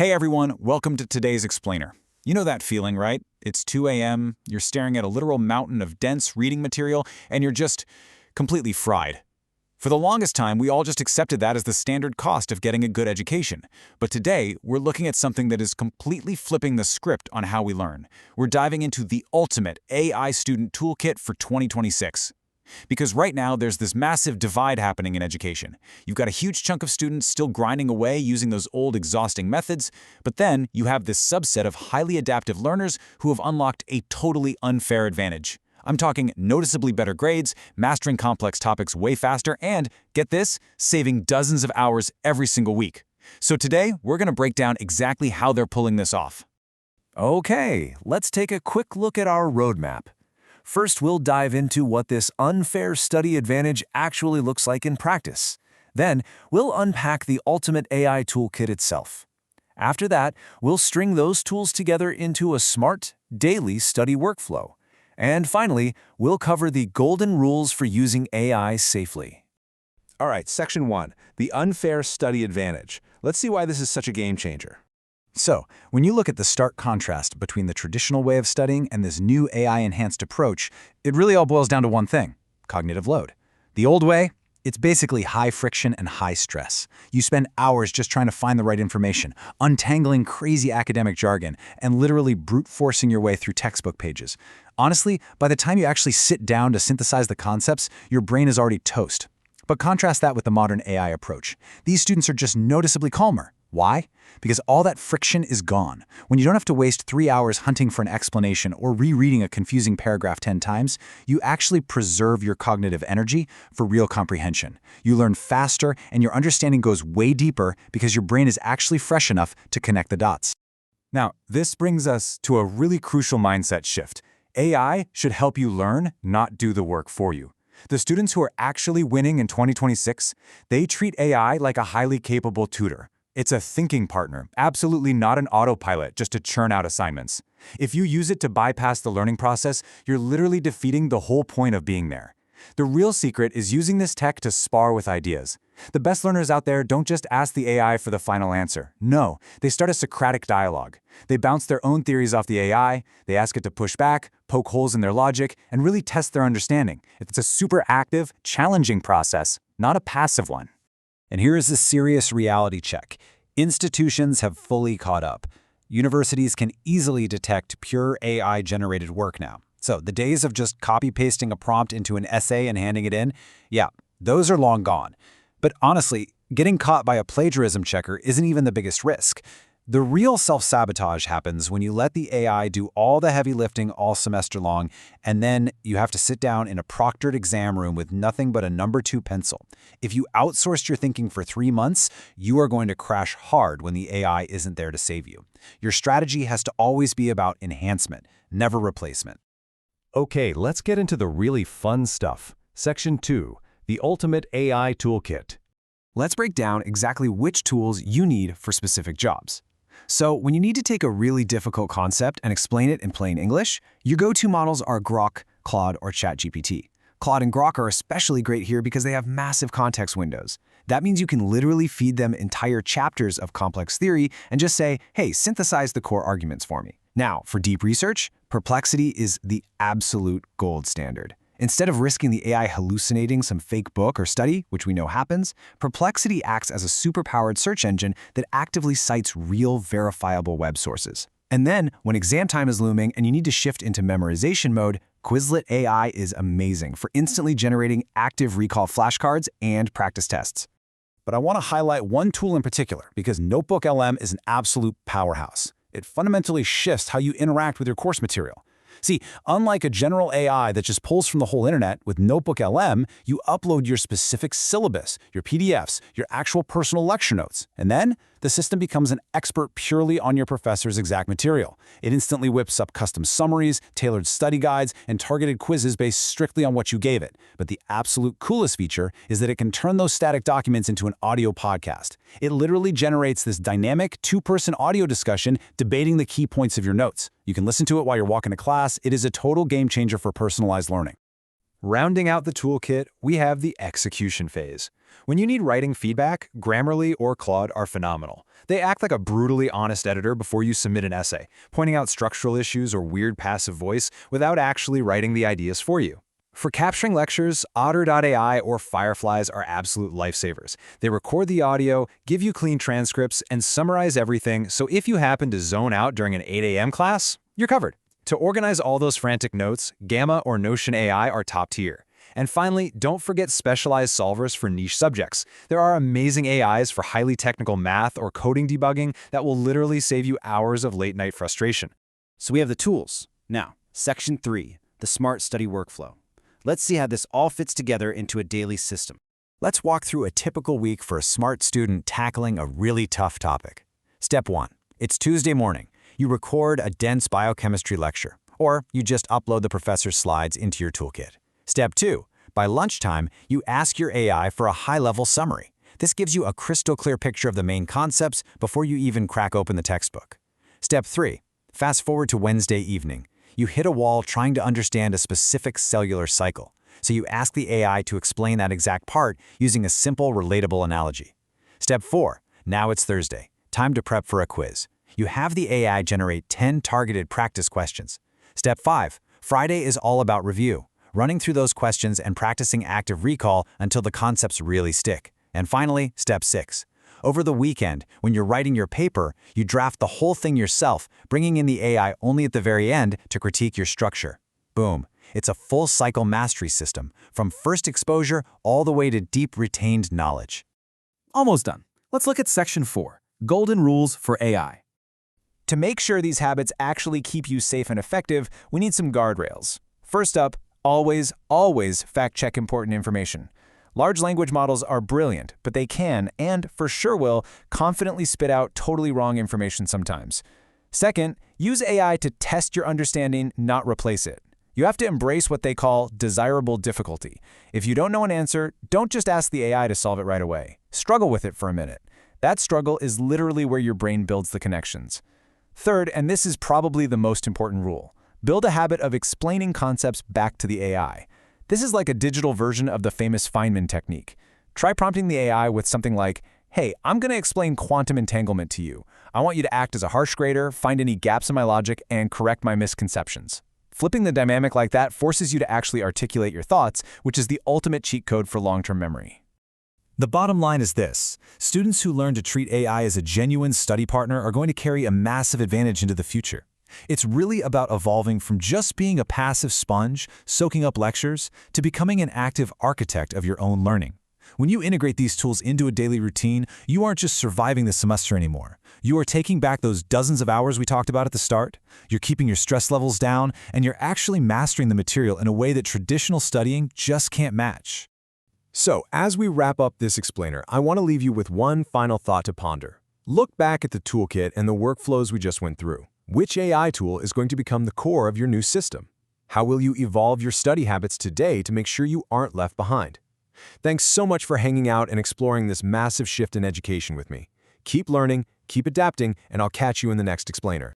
Hey everyone, welcome to today's Explainer. You know that feeling, right? It's 2 a.m., you're staring at a literal mountain of dense reading material, and you're just completely fried. For the longest time, we all just accepted that as the standard cost of getting a good education. But today, we're looking at something that is completely flipping the script on how we learn. We're diving into the ultimate AI student toolkit for 2026. Because right now, there's this massive divide happening in education. You've got a huge chunk of students still grinding away using those old, exhausting methods, but then you have this subset of highly adaptive learners who have unlocked a totally unfair advantage. I'm talking noticeably better grades, mastering complex topics way faster, and, get this, saving dozens of hours every single week. So today, we're going to break down exactly how they're pulling this off. Okay, let's take a quick look at our roadmap. First, we'll dive into what this unfair study advantage actually looks like in practice. Then, we'll unpack the ultimate AI toolkit itself. After that, we'll string those tools together into a smart, daily study workflow. And finally, we'll cover the golden rules for using AI safely. All right, Section 1, the unfair study advantage. Let's see why this is such a game changer. So, when you look at the stark contrast between the traditional way of studying and this new AI-enhanced approach, it really all boils down to one thing: cognitive load. The old way? It's basically high friction and high stress. You spend hours just trying to find the right information, untangling crazy academic jargon, and literally brute forcing your way through textbook pages. Honestly, by the time you actually sit down to synthesize the concepts, your brain is already toast. But contrast that with the modern AI approach. These students are just noticeably calmer. Why? Because all that friction is gone. When you don't have to waste 3 hours hunting for an explanation or rereading a confusing paragraph 10 times, you actually preserve your cognitive energy for real comprehension. You learn faster and your understanding goes way deeper because your brain is actually fresh enough to connect the dots. Now, this brings us to a really crucial mindset shift. AI should help you learn, not do the work for you. The students who are actually winning in 2026, they treat AI like a highly capable tutor. It's a thinking partner, absolutely not an autopilot just to churn out assignments. If you use it to bypass the learning process, you're literally defeating the whole point of being there. The real secret is using this tech to spar with ideas. The best learners out there don't just ask the AI for the final answer. No, they start a Socratic dialogue. They bounce their own theories off the AI, they ask it to push back, poke holes in their logic, and really test their understanding. It's a super active, challenging process, not a passive one. And here is a serious reality check. Institutions have fully caught up. Universities can easily detect pure AI-generated work now. So the days of just copy-pasting a prompt into an essay and handing it in, yeah, those are long gone. But honestly, getting caught by a plagiarism checker isn't even the biggest risk. The real self-sabotage happens when you let the AI do all the heavy lifting all semester long, and then you have to sit down in a proctored exam room with nothing but a number 2 pencil. If you outsourced your thinking for 3 months, you are going to crash hard when the AI isn't there to save you. Your strategy has to always be about enhancement, never replacement. Okay, let's get into the really fun stuff. Section 2, the ultimate AI toolkit. Let's break down exactly which tools you need for specific jobs. So, when you need to take a really difficult concept and explain it in plain English, your go-to models are Grok, Claude, or ChatGPT. Claude and Grok are especially great here because they have massive context windows. That means you can literally feed them entire chapters of complex theory and just say, hey, synthesize the core arguments for me. Now, for deep research, Perplexity is the absolute gold standard. Instead of risking the AI hallucinating some fake book or study, which we know happens, Perplexity acts as a superpowered search engine that actively cites real, verifiable web sources. And then, when exam time is looming and you need to shift into memorization mode, Quizlet AI is amazing for instantly generating active recall flashcards and practice tests. But I want to highlight one tool in particular because NotebookLM is an absolute powerhouse. It fundamentally shifts how you interact with your course material. See, unlike a general AI that just pulls from the whole internet, with NotebookLM, you upload your specific syllabus, your PDFs, your actual personal lecture notes, and then the system becomes an expert purely on your professor's exact material. It instantly whips up custom summaries, tailored study guides, and targeted quizzes based strictly on what you gave it. But the absolute coolest feature is that it can turn those static documents into an audio podcast. It literally generates this dynamic, 2-person audio discussion debating the key points of your notes. You can listen to it while you're walking to class. It is a total game changer for personalized learning. Rounding out the toolkit, we have the execution phase. When you need writing feedback, Grammarly or Claude are phenomenal. They act like a brutally honest editor before you submit an essay, pointing out structural issues or weird passive voice without actually writing the ideas for you. For capturing lectures, Otter.ai or Fireflies are absolute lifesavers. They record the audio, give you clean transcripts, and summarize everything, so if you happen to zone out during an 8 a.m. class, you're covered. To organize all those frantic notes, Gamma or Notion AI are top tier. And finally, don't forget specialized solvers for niche subjects. There are amazing AIs for highly technical math or coding debugging that will literally save you hours of late-night frustration. So we have the tools. Now, Section 3, the Smart Study Workflow. Let's see how this all fits together into a daily system. Let's walk through a typical week for a smart student tackling a really tough topic. Step 1. It's Tuesday morning. You record a dense biochemistry lecture, or you just upload the professor's slides into your toolkit. Step 2. By lunchtime, you ask your AI for a high-level summary. This gives you a crystal-clear picture of the main concepts before you even crack open the textbook. Step 3. Fast forward to Wednesday evening. You hit a wall trying to understand a specific cellular cycle, so you ask the AI to explain that exact part using a simple, relatable analogy. Step 4. Now it's Thursday. Time to prep for a quiz. You have the AI generate 10 targeted practice questions. Step 5. Friday is all about review, running through those questions and practicing active recall until the concepts really stick. And finally, Step 6. Over the weekend, when you're writing your paper, you draft the whole thing yourself, bringing in the AI only at the very end to critique your structure. Boom. It's a full-cycle mastery system, from first exposure all the way to deep retained knowledge. Almost done. Let's look at Section 4, Golden Rules for AI. To make sure these habits actually keep you safe and effective, we need some guardrails. First up, always fact-check important information. Large language models are brilliant, but they can, and for sure will, confidently spit out totally wrong information sometimes. Second, use AI to test your understanding, not replace it. You have to embrace what they call desirable difficulty. If you don't know an answer, don't just ask the AI to solve it right away. Struggle with it for a minute. That struggle is literally where your brain builds the connections. Third, and this is probably the most important rule, build a habit of explaining concepts back to the AI. This is like a digital version of the famous Feynman technique. Try prompting the AI with something like, "Hey, I'm going to explain quantum entanglement to you. I want you to act as a harsh grader, find any gaps in my logic, and correct my misconceptions." Flipping the dynamic like that forces you to actually articulate your thoughts, which is the ultimate cheat code for long-term memory. The bottom line is this: students who learn to treat AI as a genuine study partner are going to carry a massive advantage into the future. It's really about evolving from just being a passive sponge, soaking up lectures, to becoming an active architect of your own learning. When you integrate these tools into a daily routine, you aren't just surviving the semester anymore. You are taking back those dozens of hours we talked about at the start, you're keeping your stress levels down, and you're actually mastering the material in a way that traditional studying just can't match. So, as we wrap up this explainer, I want to leave you with one final thought to ponder. Look back at the toolkit and the workflows we just went through. Which AI tool is going to become the core of your new system? How will you evolve your study habits today to make sure you aren't left behind? Thanks so much for hanging out and exploring this massive shift in education with me. Keep learning, keep adapting, and I'll catch you in the next explainer.